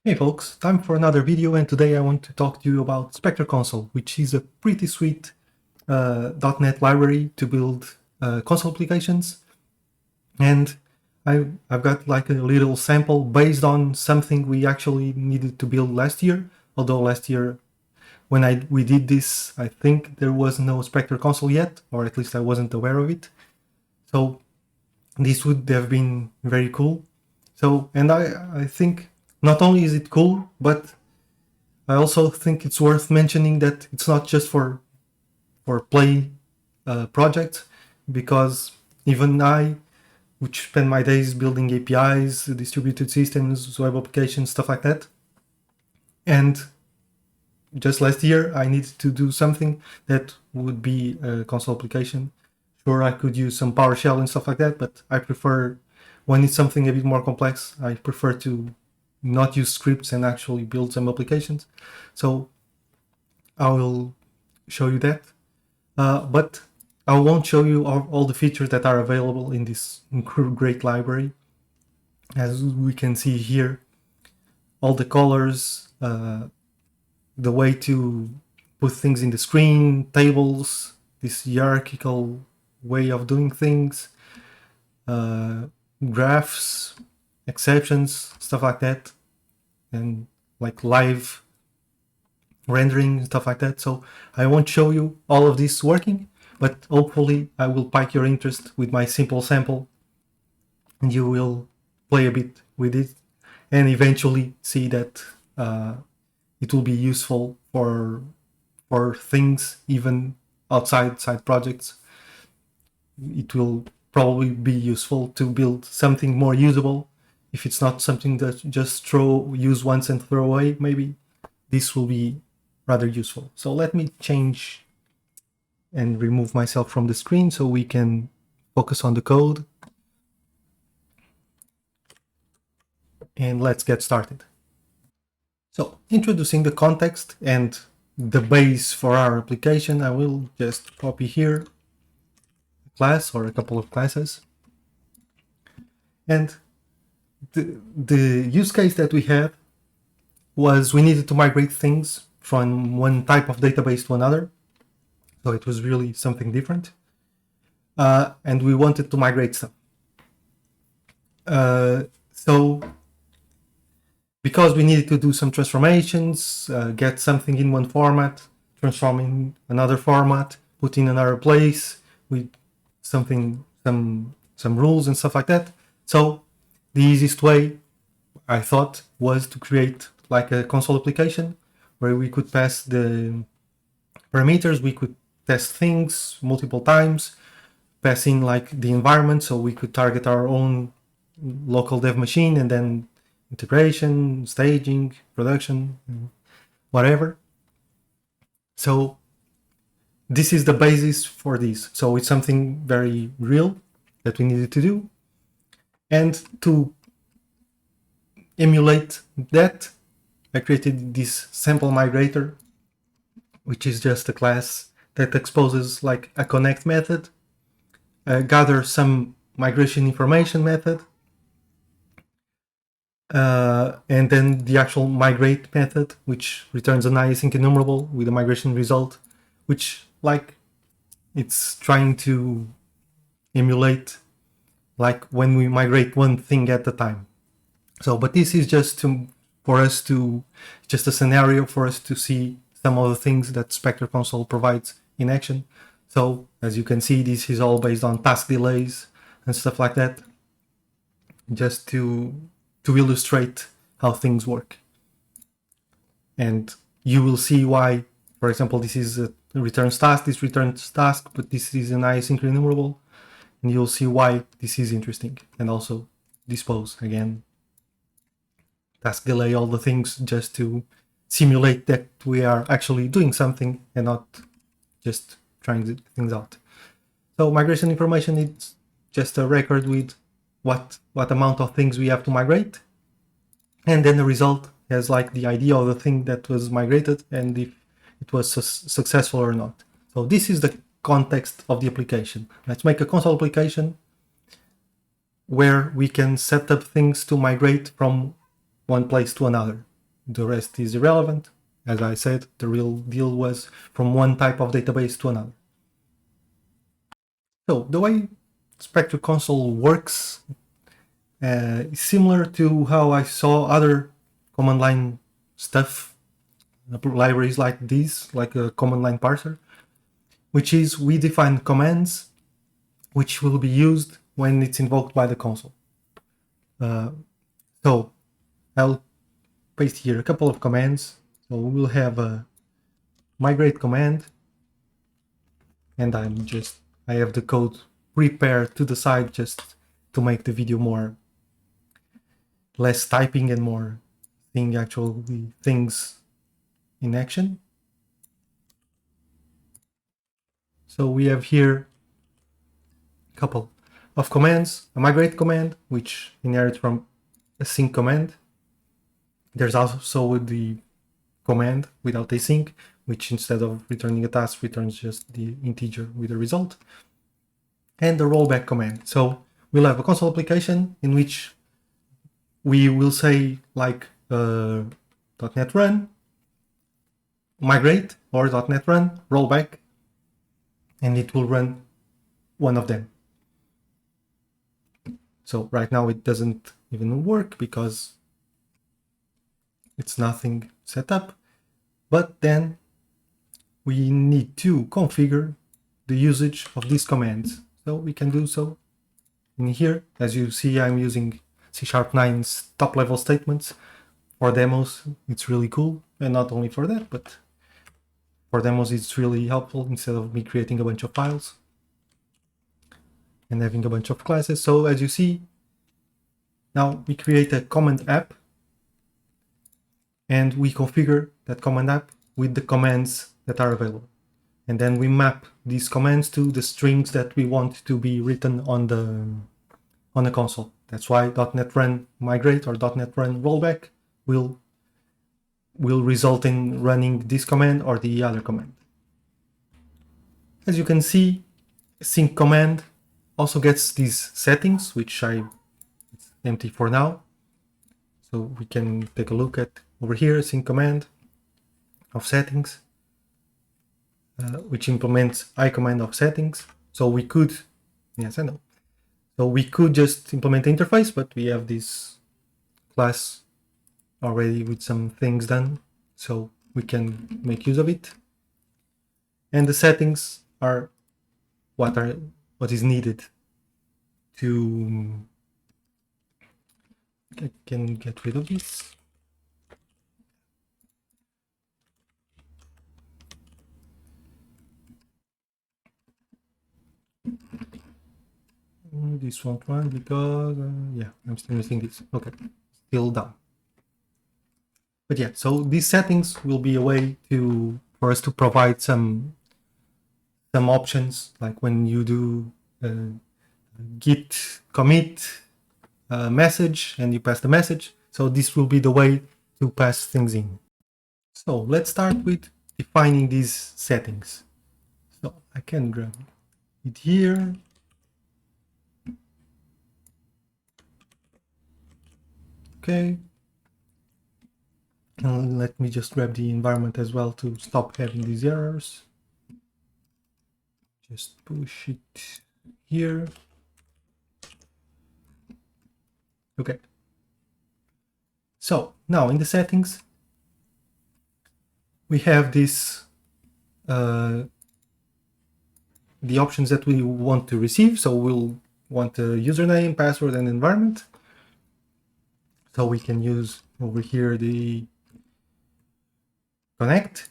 Hey folks, time for another video, and today I want to talk to you about Spectre.Console, which is a pretty sweet .NET library to build console applications. And I've got like a little sample based on something we actually needed to build last year, although last year when we did this, I think there was no Spectre.Console yet, or at least I wasn't aware of it. So this would have been very cool. So, and I think not only is it cool, but I also think it's worth mentioning that it's not just for play projects, because even I, which spend my days building APIs, distributed systems, web applications, stuff like that, and just last year I needed to do something that would be a console application. Sure, I could use some PowerShell and stuff like that, but I prefer, when it's something a bit more complex, I prefer to not use scripts and actually build some applications. So I will show you that. But I won't show you all the features that are available in this great library. As we can see here, all the colors, the way to put things in the screen, tables, this hierarchical way of doing things, graphs, exceptions, stuff like that, and like live rendering, stuff like that. So I won't show you all of this working, but hopefully I will pique your interest with my simple sample, and you will play a bit with it and eventually see that it will be useful for things even outside side projects. It will probably be useful to build something more usable. If it's not something that just use once and throw away, maybe this will be rather useful. So let me change and remove myself from the screen so we can focus on the code. And let's get started. So introducing the context and the base for our application, I will just copy here a class or a couple of classes. And the use case that we had was we needed to migrate things from one type of database to another. So it was really something different. And we wanted to migrate stuff. So because we needed to do some transformations, get something in one format, transform in another format, put in another place with something, some rules and stuff like that. So the easiest way, I thought, was to create like a console application where we could pass the parameters, we could test things multiple times, pass in like the environment, so we could target our own local dev machine, and then integration, staging, production, whatever. So this is the basis for this. So it's something very real that we needed to do. And to emulate that, I created this sample migrator, which is just a class that exposes like a connect method, gather some migration information method, and then the actual migrate method, which returns an async enumerable with a migration result, which like it's trying to emulate like when we migrate one thing at a time. So, but this is just just a scenario for us to see some of the things that Spectre.Console provides in action. So as you can see, this is all based on task delays and stuff like that, just to illustrate how things work. And you will see why, for example, this is a returns task, this returns task, but this is an async enumerable, and you'll see why this is interesting. And also dispose again, task delay, all the things, just to simulate that we are actually doing something and not just trying things out. So migration information is just a record with what amount of things we have to migrate, and then the result has like the ID of the thing that was migrated and if it was successful or not. So this is the context of the application. Let's make a console application where we can set up things to migrate from one place to another. the rest is irrelevant. As I said, the real deal was from one type of database to another. So the way Spectre.Console works is similar to how I saw other command line stuff, libraries like these, like a command line parser, which is we define commands which will be used when it's invoked by the console. So I'll paste here a couple of commands. So we'll have a migrate command, and I have the code prepared to the side just to make the video less typing and more seeing actually things in action. So we have here a couple of commands, a migrate command, which inherits from a sync command. There's also the command without async, which instead of returning a task returns just the integer with a result, and the rollback command. So we'll have a console application in which we will say like .NET Run, migrate, or .NET Run, rollback, and it will run one of them. So right now it doesn't even work because it's nothing set up, but then we need to configure the usage of these commands. So we can do so in here. As you see, I'm using C#9's top level statements. For demos, it's really cool. And not only for that, but for demos, it's really helpful instead of me creating a bunch of files and having a bunch of classes. So as you see, now we create a command app and we configure that command app with the commands that are available. And then we map these commands to the strings that we want to be written on the console. That's why .NET Run migrate or .NET Run rollback will result in running this command or the other command. As you can see, sync command also gets these settings, which it's empty for now. So we can take a look at over here, sync command of settings, which implements iCommand of settings. So we could, yes, I know. So we could just implement the interface, but we have this class already with some things done, so we can make use of it. And the settings are what is needed to. I can get rid of this. This won't run because yeah, I'm still missing this. Okay, still down. But yeah, so these settings will be a way for us to provide some options, like when you do git commit message and you pass the message. So this will be the way to pass things in. So let's start with defining these settings. So I can grab it here. Okay. And let me just grab the environment as well to stop having these errors. Just push it here. Okay. So now in the settings, we have this the options that we want to receive. So we'll want a username, password, and environment. So we can use over here the connect.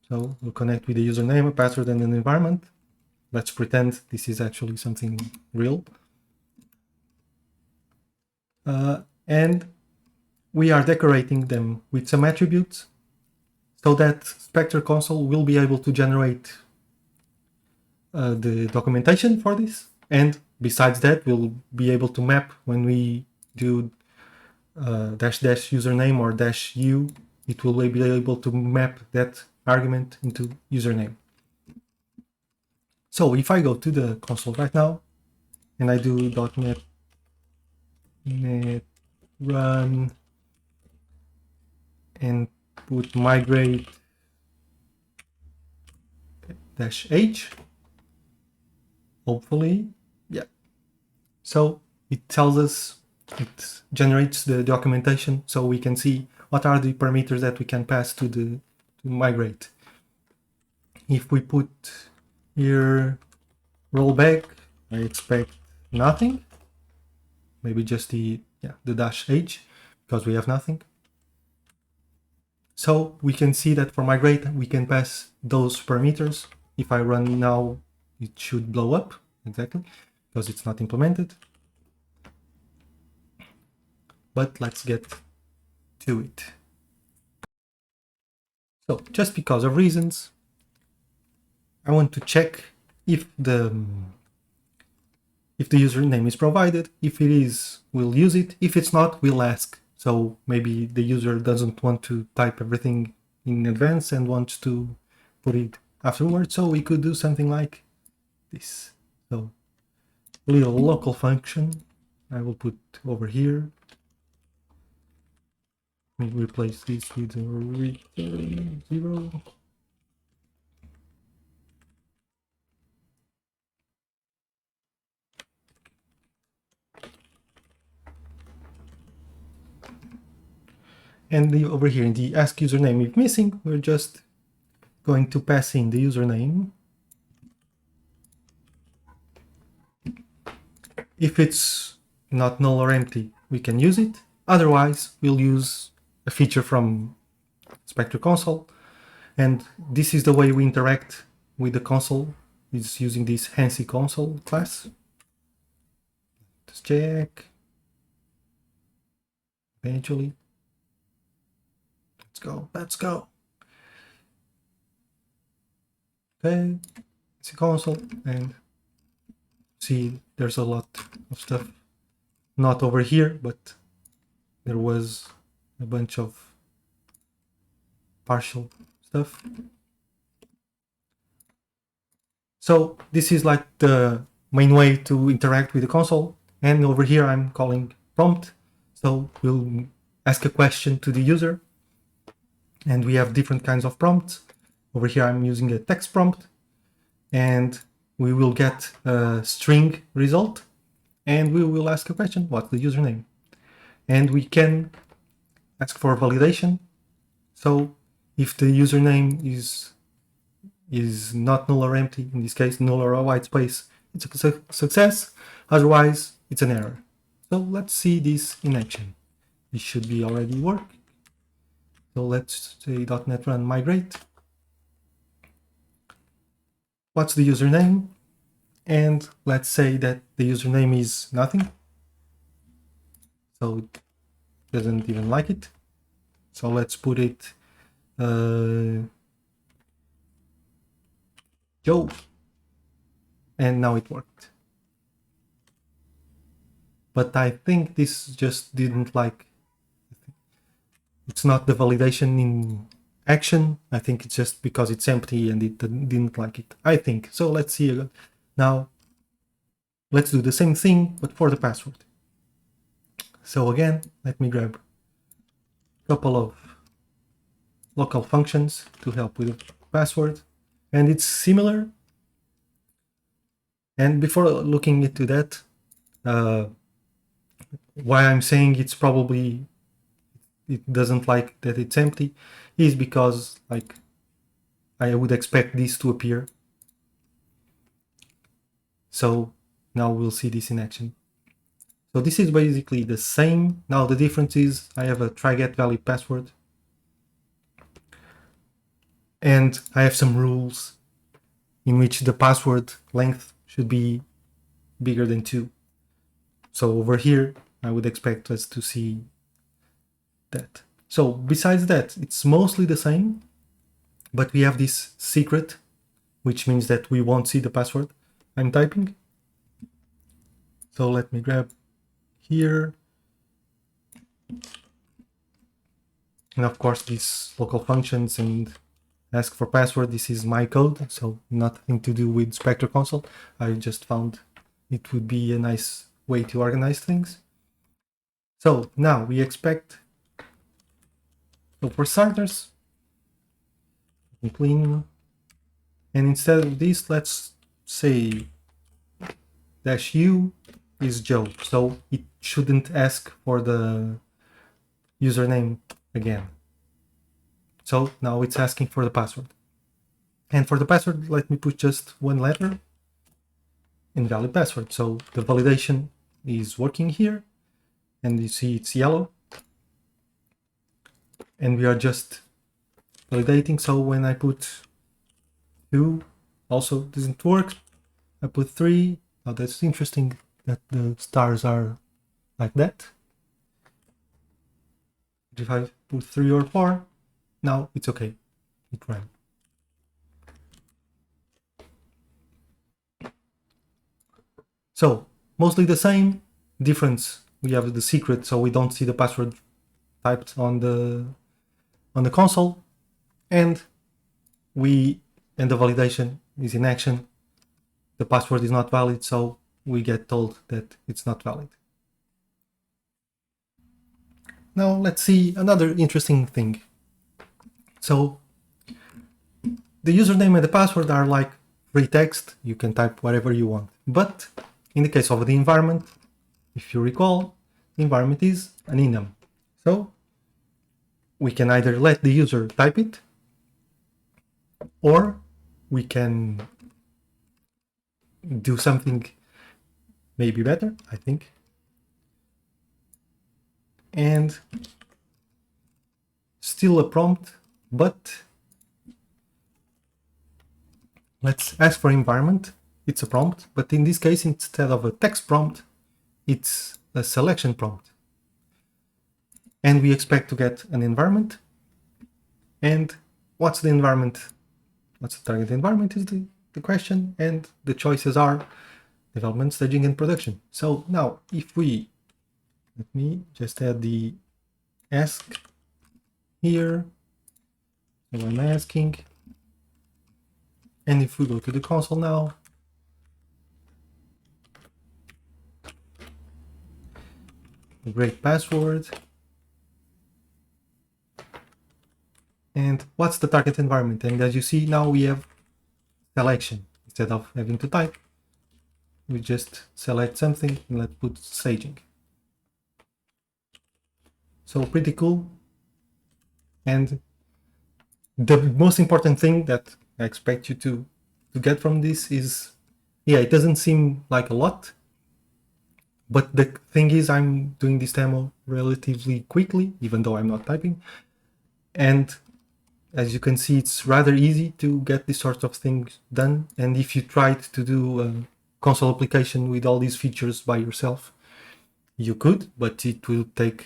So we'll connect with the username, a password, and an environment. Let's pretend this is actually something real. And we are decorating them with some attributes so that Spectre.Console will be able to generate the documentation for this. And besides that, we'll be able to map when we do -- username or -u, it will be able to map that argument into username. So if I go to the console right now and I do .NET run and put migrate -h. Hopefully, yeah. So it tells us, it generates the documentation so we can see what are the parameters that we can pass to the to migrate. If we put here rollback, I expect nothing. Maybe just the -h because we have nothing. So we can see that for migrate we can pass those parameters. If I run now, it should blow up exactly because it's not implemented. But let's get to it. So just because of reasons, I want to check if the username is provided. If it is, we'll use it. If it's not, we'll ask. So maybe the user doesn't want to type everything in advance and wants to put it afterwards. So we could do something like this. So a little local function I will put over here. Let me replace this with a return 0. And over here in the ask username if missing, we're just going to pass in the username. If it's not null or empty, we can use it. Otherwise, we'll use a feature from Spectre.Console. And this is the way we interact with the console, is using this hacky console class. Let's check. Eventually. Let's go. Okay, hacky console, and see there's a lot of stuff. Not over here, but there was a bunch of partial stuff. So this is like the main way to interact with the console. And over here I'm calling prompt. So we'll ask a question to the user. And we have different kinds of prompts. Over here I'm using a text prompt. And we will get a string result. And we will ask a question, what's the username? And we can ask for validation. So if the username is not null or empty, in this case null or a white space, it's a success, otherwise it's an error. So let's see this in action. This should be already working. So let's say .NET Run migrate. What's the username? And let's say that the username is nothing. So it doesn't even like it. So let's put it Joe. And now it worked. But I think this just didn't like, it's not the validation in action. I think it's just because it's empty and it didn't like it, I think. So let's see again. Now let's do the same thing, but for the password. So again, let me grab a couple of local functions to help with the password. And it's similar. And before looking into that, why I'm saying it's probably, it doesn't like that it's empty, is because like I would expect this to appear. So now we'll see this in action. So this is basically the same. Now the difference is I have a try get valid password. And I have some rules in which the password length should be bigger than 2. So over here, I would expect us to see that. So besides that, it's mostly the same, but we have this secret, which means that we won't see the password I'm typing. So let me grab here. And of course, these local functions and ask for password, this is my code, so nothing to do with Spectre.Console. I just found it would be a nice way to organize things. So now we expect So for starters, clean, and instead of this, let's say -u is Joe, so it shouldn't ask for the username again. So now it's asking for the password. And for the password, let me put just one letter, invalid password. So the validation is working here, and you see it's yellow. And we are just validating. So when I put 2, also doesn't work. I put 3. Now that's interesting that the stars are like that. If I put 3 or 4, now it's okay. It ran. So mostly the same. Difference, we have the secret, so we don't see the password typed on the console, and the validation is in action. The password is not valid, so we get told that it's not valid. Now let's see another interesting thing. So the username and the password are like free text. You can type whatever you want. But in the case of the environment, if you recall, the environment is an enum. So we can either let the user type it, or we can do something maybe better, I think. And still a prompt, but let's ask for environment. It's a prompt, but in this case, instead of a text prompt, it's a selection prompt. And we expect to get an environment. And what's the environment? What's the target environment is the question, and the choices are development, staging, and production. So now if we, let me just add the ask here, so I'm asking, and if we go to the console now, a great password, and what's the target environment? And as you see now we have selection. Instead of having to type, we just select something and let's put staging. So pretty cool. And the most important thing that I expect you to get from this is, yeah, it doesn't seem like a lot, but the thing is I'm doing this demo relatively quickly, even though I'm not typing. And as you can see, it's rather easy to get this sort of things done. And if you tried to do a console application with all these features by yourself, you could, but it will take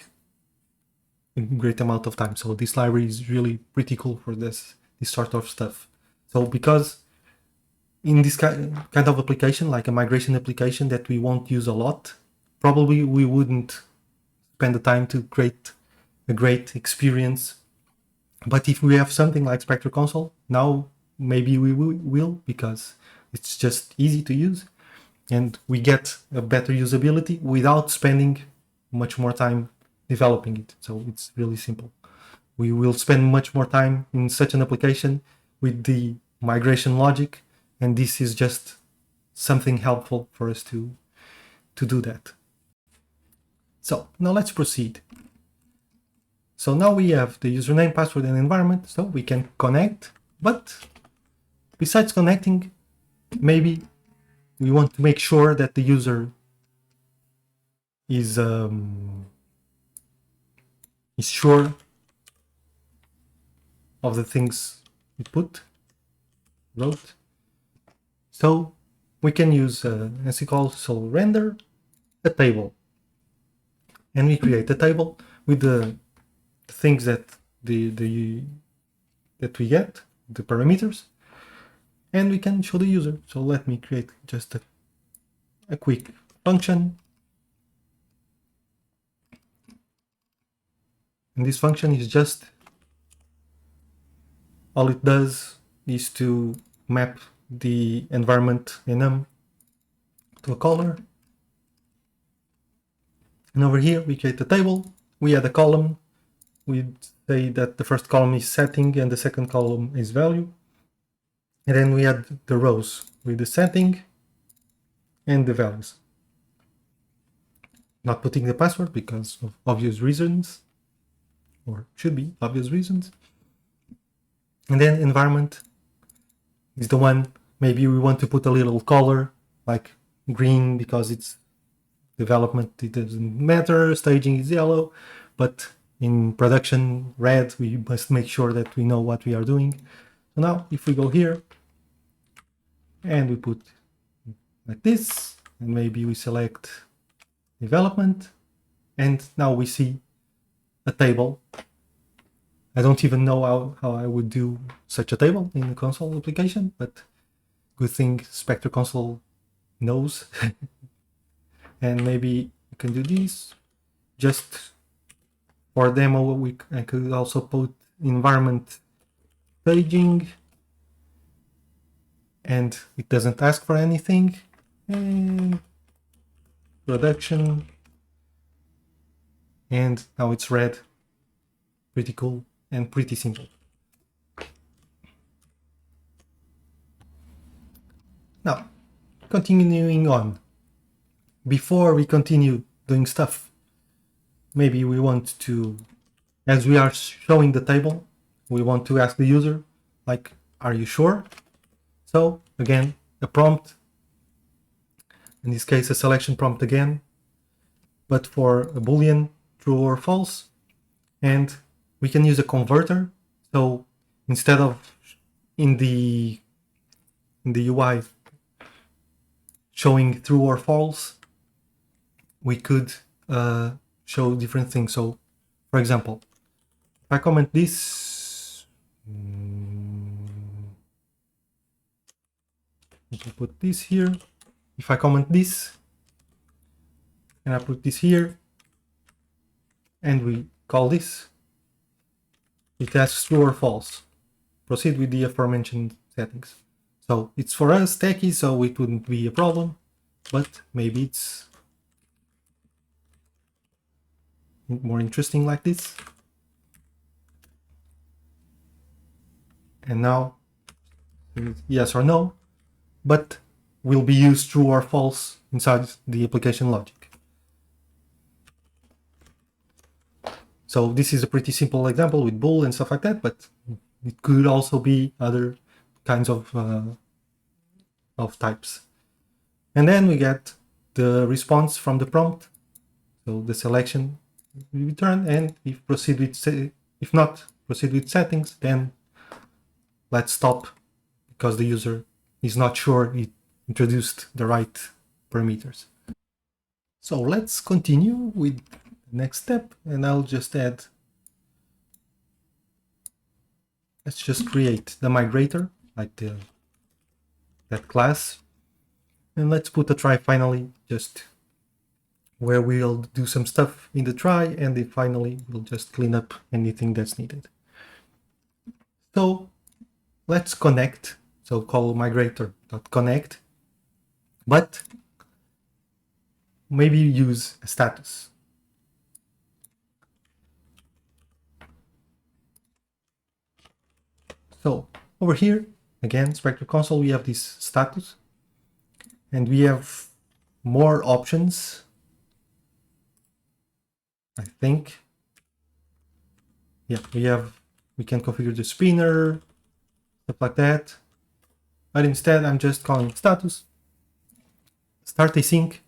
a great amount of time. So this library is really pretty cool for this sort of stuff. So because in this kind of application, like a migration application that we won't use a lot, probably we wouldn't spend the time to create a great experience. But if we have something like Spectre.Console, now maybe we will, because it's just easy to use and we get a better usability without spending much more time developing it. So it's really simple. We will spend much more time in such an application with the migration logic, and this is just something helpful for us to do that. So now let's proceed. So now we have the username, password, and environment, so we can connect. But besides connecting, maybe we want to make sure that the user is sure of the things we wrote. So we can use Spectre.Console render a table, and we create a table with the things that that we get, the parameters, and we can show the user. So let me create just a quick function, and this function is just, all it does is to map the environment enum to a color, and over here we create a table. We add a column with say that the first column is setting and the second column is value. And then we add the rows with the setting and the values. Not putting the password because of obvious reasons, or should be obvious reasons. And then environment is the one, maybe we want to put a little color like green because it's development, it doesn't matter, staging is yellow, but in production red, we must make sure that we know what we are doing. So now if we go here and we put like this, and maybe we select development, and now we see a table. I don't even know how I would do such a table in the console application, but good thing Spectre.Console knows. And maybe we can do this. Just for demo, I could also put environment staging, and it doesn't ask for anything. And production, and now it's red. Pretty cool and pretty simple. Now, continuing on. Before we continue doing stuff, maybe we want to, as we are showing the table, we want to ask the user, like, are you sure? So again, a prompt, in this case a selection prompt again, but for a boolean, true or false. And we can use a converter. So instead of in the UI showing true or false, we could show different things. So for example, if I comment this, let me put this here. If I comment this and I put this here and we call this, it asks true or false. Proceed with the aforementioned settings. So it's for us techie, so it wouldn't be a problem, but maybe it's more interesting like this. And now yes or no, but will be used true or false inside the application logic. So this is a pretty simple example with bool and stuff like that, but it could also be other kinds of types. And then we get the response from the prompt. So the selection we return, and if not proceed with settings, then let's stop because the user is not sure it introduced the right parameters. So let's continue with the next step, and I'll just add, let's just create the migrator, like that class, and let's put a try finally, just where we'll do some stuff in the try, and then finally we'll just clean up anything that's needed. So let's connect, so call migrator.connect, but maybe use a status. So over here, again, Spectre.Console, we have this status, and we have more options, I think. Yeah, we can configure the spinner, stuff like that. But instead, I'm just calling status, start async,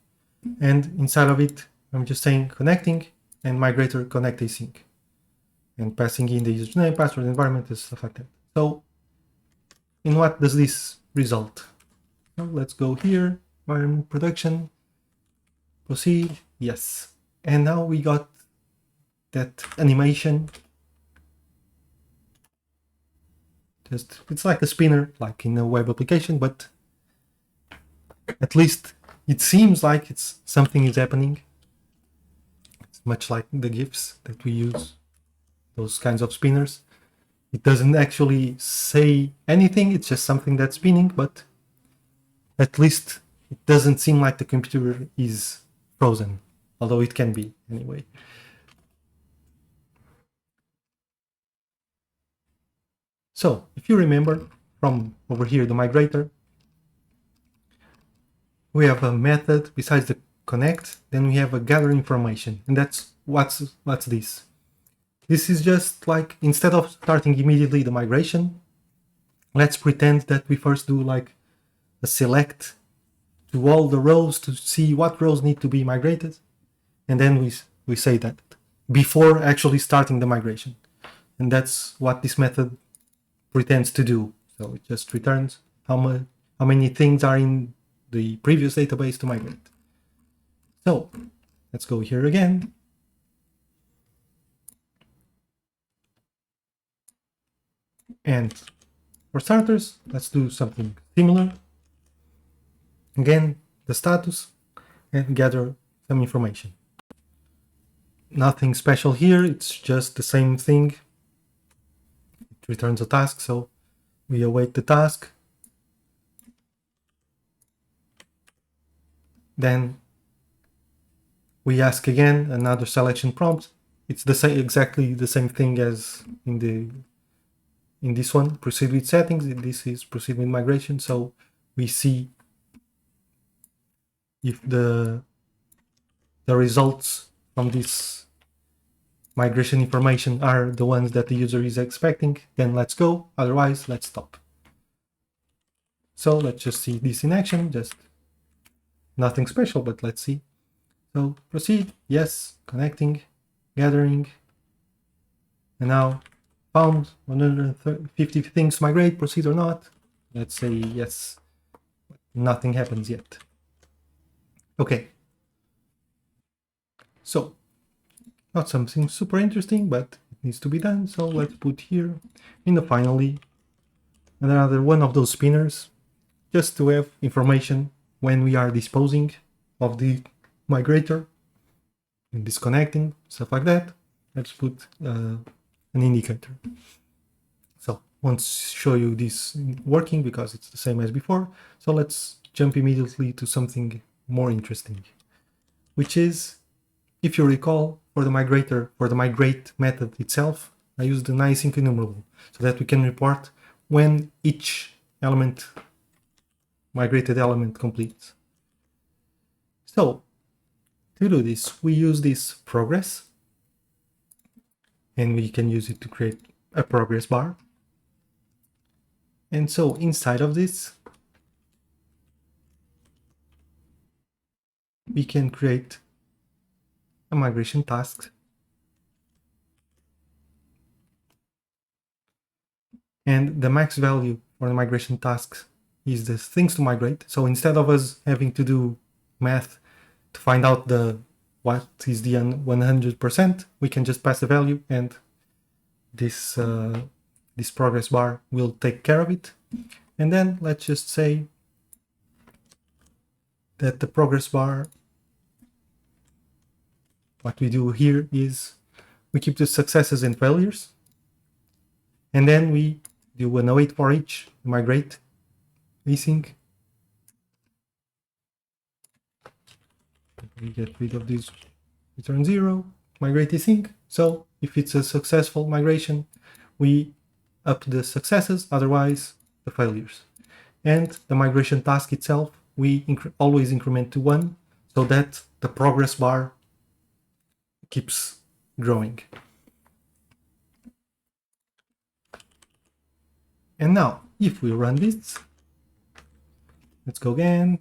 and inside of it, I'm just saying connecting and migrator connect async, and passing in the username, password, environment, and stuff like that. So in what does this result? So let's go here, environment production, proceed, yes. And now we got that animation. It's like a spinner, like in a web application, but at least it seems like something is happening. It's much like the GIFs that we use, those kinds of spinners. It doesn't actually say anything, it's just something that's spinning, but at least it doesn't seem like the computer is frozen, although it can be anyway. So if you remember from over here, the migrator, we have a method besides the connect, then we have a gather information, and that's what's this. This is just like, instead of starting immediately the migration, let's pretend that we first do like a select to all the rows to see what rows need to be migrated, and then we say that before actually starting the migration. And that's what this method pretends to do. So it just returns how many things are in the previous database to migrate. So let's go here again. And for starters, let's do something similar. Again, the status, and gather some information. Nothing special here, it's just the same thing. It returns a task, so we await the task. Then we ask again another selection prompt. It's the same, exactly the same thing as in this one, proceed with settings. This is proceed with migration. So we see if the results from this migration information are the ones that the user is expecting, then let's go. Otherwise, let's stop. So let's just see this in action. Just nothing special, but let's see. So proceed, yes, connecting, gathering, and now found 150 things to migrate, proceed or not. Let's say yes, nothing happens yet. Okay, so not something super interesting, but it needs to be done. So let's put here in the finally another one of those spinners, just to have information when we are disposing of the migrator and disconnecting, stuff like that. Let's put an indicator. So won't show you this working because it's the same as before. So let's jump immediately to something more interesting, which is, if you recall, for the migrator, for the migrate method itself, I used an async enumerable so that we can report when each element, migrated element, completes. So to do this, we use this progress, and we can use it to create a progress bar. And so inside of this, we can create a migration task. And the max value for the migration tasks is the things to migrate. So instead of us having to do math to find out what is the 100%, we can just pass the value, and this this progress bar will take care of it. And then let's just say that the progress bar, what we do here is we keep the successes and failures, and then we do an await for each migrate async. We get rid of this return 0, migrate async. So if it's a successful migration, we up the successes, otherwise the failures. And the migration task itself, we always increment to 1 so that the progress bar keeps growing. And now, if we run this, let's go again.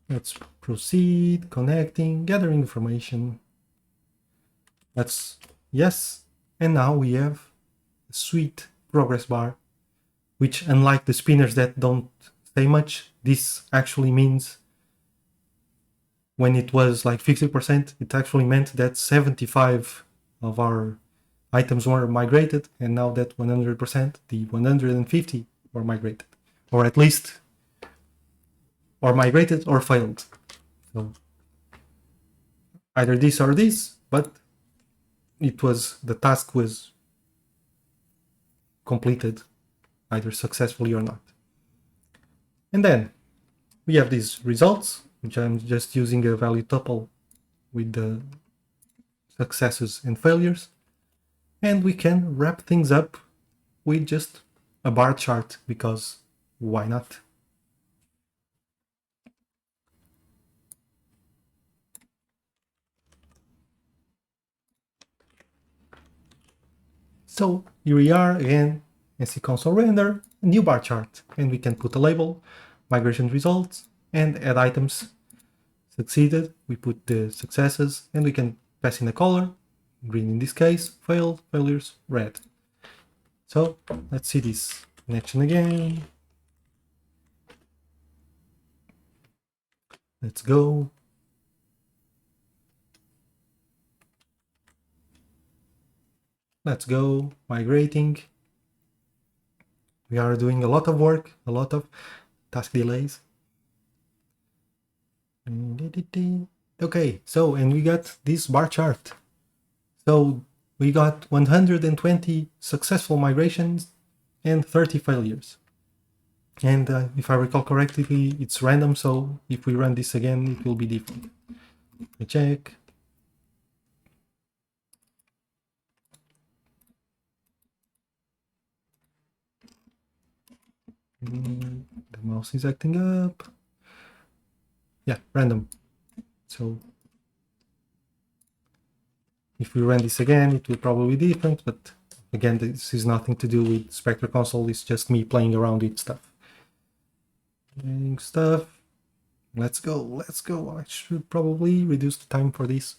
Let's proceed, connecting, gathering information. That's yes. And now we have a sweet progress bar, which, unlike the spinners that don't say much, this actually means when it was like 50%, it actually meant that 75 of our items were migrated, and now that 100%, the 150 were migrated, or at least or migrated or failed. So either this or this, but the task was completed either successfully or not. And then we have these results, which I'm just using a value tuple with the successes and failures. And we can wrap things up with just a bar chart, because why not? So here we are again, NC console render, new bar chart, and we can put a label, migration results, and add items. Succeeded, we put the successes, and we can pass in a color, green in this case, failed, failures, red. So let's see this in action again. Let's go. Let's go, migrating. We are doing a lot of work, a lot of task delays. Okay, so, and we got this bar chart. So we got 120 successful migrations and 30 failures. And if I recall correctly, it's random, so if we run this again, it will be different. I check. The mouse is acting up. Yeah, random. So if we run this again, it will probably be different, but again, this is nothing to do with Spectre.Console, it's just me playing around with stuff. Let's go, let's go. I should probably reduce the time for this,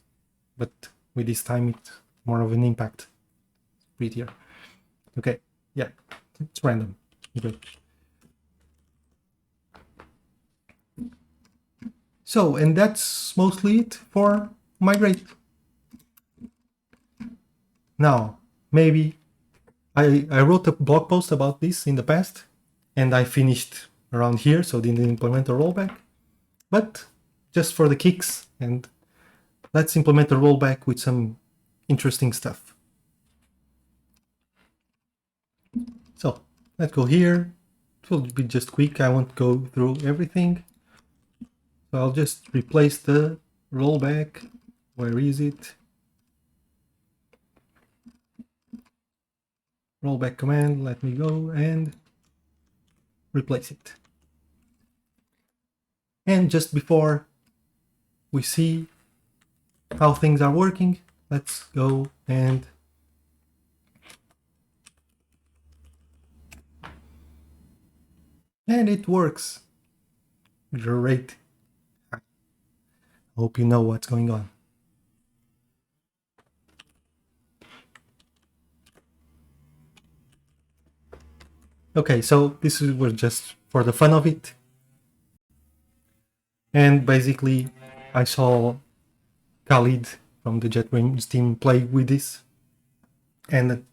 but with this time, it's more of an impact. Prettier. Okay, yeah, it's random. Okay. So, and that's mostly it for migrate. Now, maybe I wrote a blog post about this in the past, and I finished around here, so didn't implement a rollback. But just for the kicks, and let's implement a rollback with some interesting stuff. So let's go here. It will be just quick. I won't go through everything. So I'll just replace the rollback. Where is it? Rollback command. Let me go and replace it. And just before we see how things are working, let's go and it works. Great. I hope you know what's going on. Okay, so this was just for the fun of it. And basically, I saw Khalid from the JetBrains team play with this. And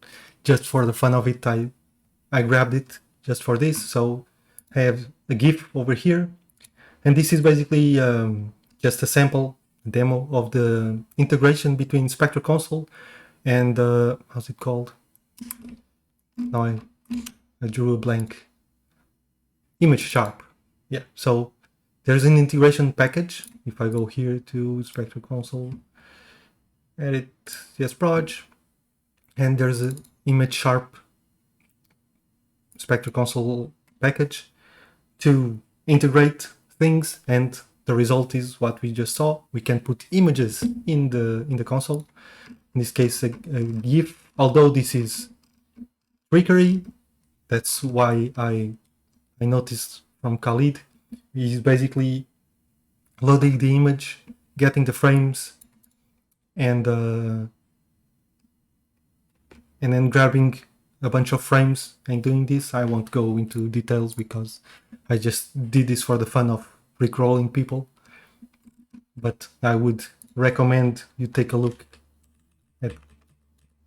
just for the fun of it, I grabbed it just for this. So I have a GIF over here. And this is basically just a sample demo of the integration between Spectre.Console and how's it called? Now I drew a blank. Image Sharp. Yeah, so there's an integration package. If I go here to Spectre.Console, edit CSproj, and there's an Image Sharp Spectre.Console package to integrate things, and the result is what we just saw. We can put images in the console. In this case, a GIF. Although this is trickery, that's why I noticed from Khalid. He's basically loading the image, getting the frames, and then grabbing a bunch of frames and doing this. I won't go into details because I just did this for the fun of rickrolling people. But I would recommend you take a look at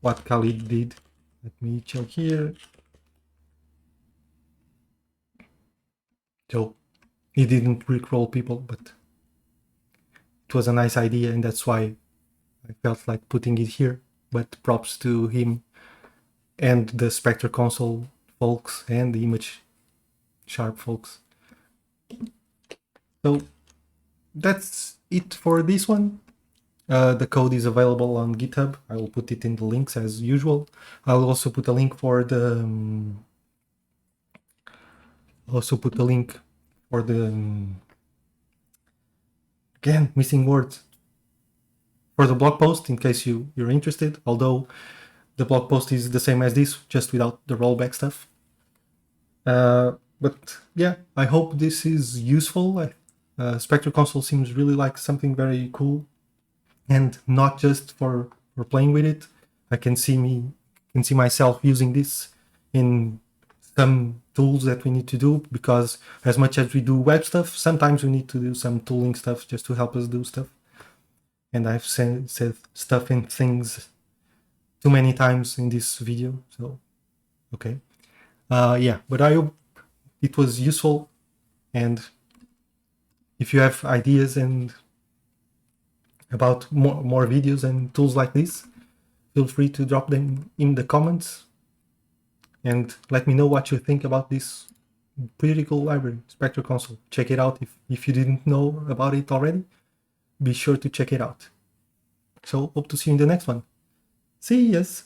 what Khalid did. Let me check here. So he didn't rickroll people, but it was a nice idea, and that's why I felt like putting it here. But props to him and the Spectre.Console folks and the Image Sharp folks. So that's it for this one. The code is available on GitHub. I will put it in the links as usual. I'll also put a link for the again, missing words, for the blog post in case you're interested, although the blog post is the same as this, just without the rollback stuff. But yeah, I hope this is useful. Spectre.Console seems really like something very cool, and not just for playing with it. I can see myself using this in some tools that we need to do, because as much as we do web stuff, sometimes we need to do some tooling stuff just to help us do stuff. And I've said stuff and things too many times in this video, so okay. Yeah, but I hope it was useful, and if you have ideas and about more videos and tools like this, feel free to drop them in the comments and let me know what you think about this pretty cool library, Spectre.Console. Check it out if you didn't know about it already. Be sure to check it out. So hope to see you in the next one. See yas!